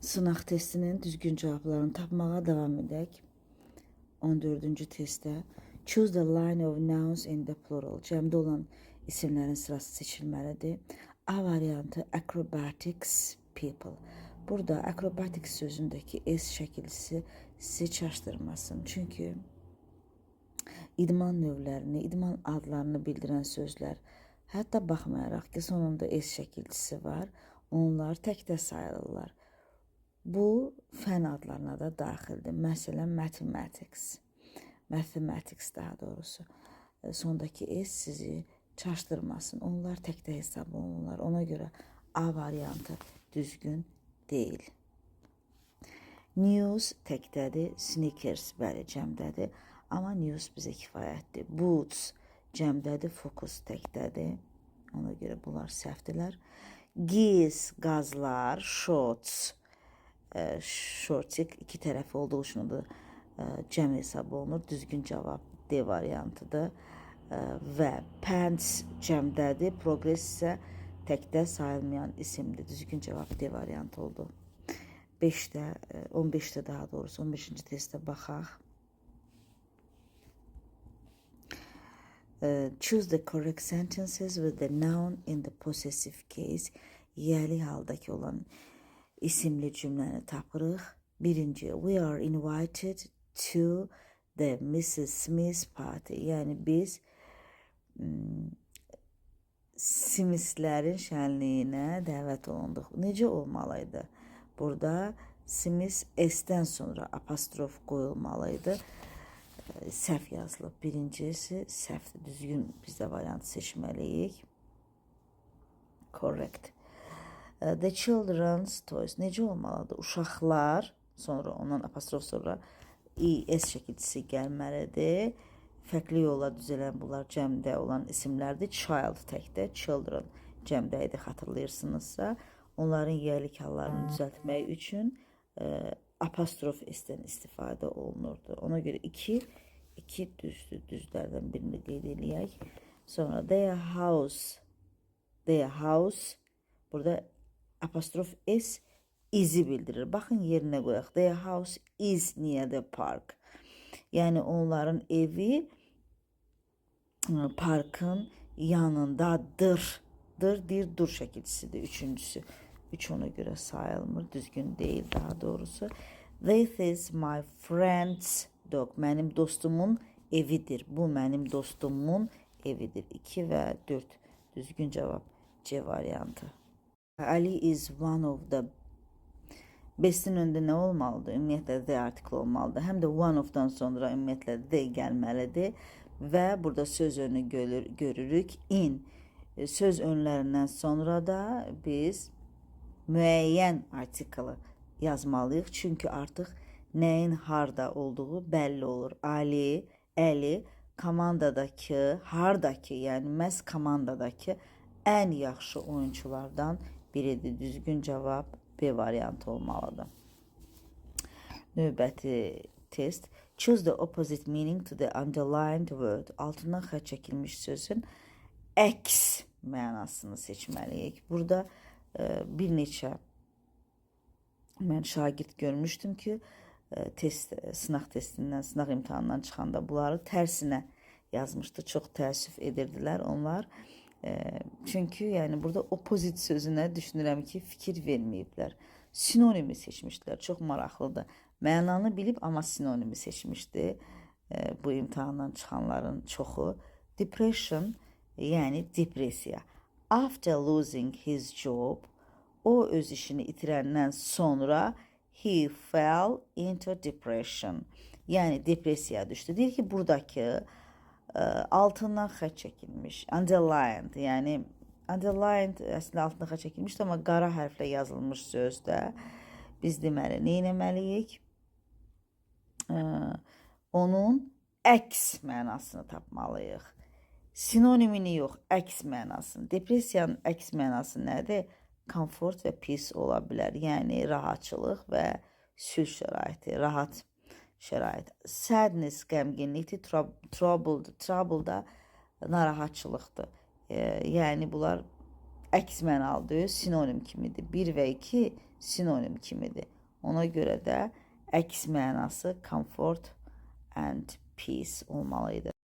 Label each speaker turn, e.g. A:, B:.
A: Sınaq testinin düzgün cavablarını tapmağa davam edək. 14-cü testdə choose the line of nouns in the plural. Cəmdə olan isimlərin sırası seçilməlidir. A variantı acrobatics people. Burada acrobatics sözündəki S şəkilsi sizi çaşdırmasın. Çünki idman növlərini, idman adlarını bildirən sözlər, hətta baxmayaraq ki, sonunda S şəkilçisi var, onlar təkdə sayılırlar. Bu fen adlarına da daxildir. Məsələn, mathematics daha doğrusu. Sondakı S sizi çaşdırmasın. Onlar təkdə hesab olunurlar. Ona görə A variantı düzgün deyil. News təkdədir, sneakers bəli cəmdədir. Amma news bizə kifayətdir. Boots cəmdədir, focus təkdədir. Ona görə bunlar səhvdirlər. Geese, qazlar, shorts, shortik iki tərəfi olduğu üçün da cəm hesab olunur. Düzgün cavab D variantıdır. Və pants cəmdədir, progress isə təkdə sayılmayan isimdir. Düzgün cavab D variantı oldu. 15'də daha doğrusu 15-ci testə baxaq. Choose the correct sentences with the noun in the possessive case. Yəli haldakı olan isimli cümləni tapırıq. Birinci, we are invited to the Mrs. Smith party. Yəni biz Smithlərin şənliyinə dəvət olunduq. Necə olmalıydı? Burada Smith S-dən sonra apostrof qoyulmalıydı. Səhv yazılıb. Birincisi səhvdir. Düzgün biz də variantı seçməliyik. Correct. The children's toys. Necə olmalıdır? Uşaqlar, sonra ondan apostrof sonra S şəkilçisi gəlməlidir. Fərqli yolla düzələn bunlar cəmdə olan isimlərdir. Child təkdə, children cəmdə idi, xatırlayırsınızsa. Onların yerlik hallarını düzəltmək üçün apostrof S-dən istifadə olunurdu. Ona görə iki düzdür. Düzlərdən birini qeyd edək. Sonra their house. Burada apostrof S izi bildirir. Baxın yerinə qoyaq. Their house is near the park. Yəni onların evi parkın yanındadır. Dur şəkilçisidir. Üçüncüsü. Üç ona görə sayılmır. Düzgün deyil daha doğrusu. This is my friend's dog. Mənim dostumun evidir. Bu mənim dostumun evidir. 2 və 4. Düzgün cavab C variantı. Ali is one of the. Best'in önündə nə olmalıdır? Ümumiyyətlə the article olmalıdır. Həm də one of-dan sonra ümumiyyətlə the gəlməlidir. Və burada söz önü görürük. In. Söz önlərindən sonra da biz müəyyən artiklı yazmalıyıq. Çünki artıq nəyin harda olduğu bəlli olur. Ali, Əli komandadakı, hardakı, yəni məhz komandadakı ən yaxşı oyunculardan biridir. Düzgün cavab B variantı olmalıdır. Növbəti test. Choose the opposite meaning to the underlined word. Altından xətt çəkilmiş sözün əks mənasını seçməliyik. Burada bir neçə mən şagird görmüşdüm ki, sınaq testindən, sınaq imtahanından çıxanda bunları tərsinə yazmışdı. Çox təəssüf edirdilər onlar. Çünki yəni burada opposite sözünə düşünürəm ki, fikir verməyiblər. Sinonimi seçmişdilər. Çox maraqlıdır. Mənanı bilib, amma sinonimi seçmişdi bu imtahandan çıxanların çoxu. Depression, yəni depressiya. After losing his job, o öz işini itirəndən sonra he fell into depression. Yəni depressiyaya düşdü. Deyir ki, buradakı altından xətt çəkilmiş, underlined, yəni underlined əslində altından xətt çəkilmişdir, amma qara hərflə yazılmış sözdə biz deməli, nə etməliyik? Onun əks mənasını tapmalıyıq. Sinonimini yox, əks mənasını. Depressiyanın əks mənası nədir? Komfort və peace ola bilər. Yəni rahatçılıq və sülh şəraiti, rahat şərait. Sadness, qəmginlikdir, trouble da narahatçılıqdır. Yəni bunlar əks mənalıdır, sinonim kimidir. 1 və 2 sinonim kimidir. Ona görə də əks mənası comfort and peace olmalı idi.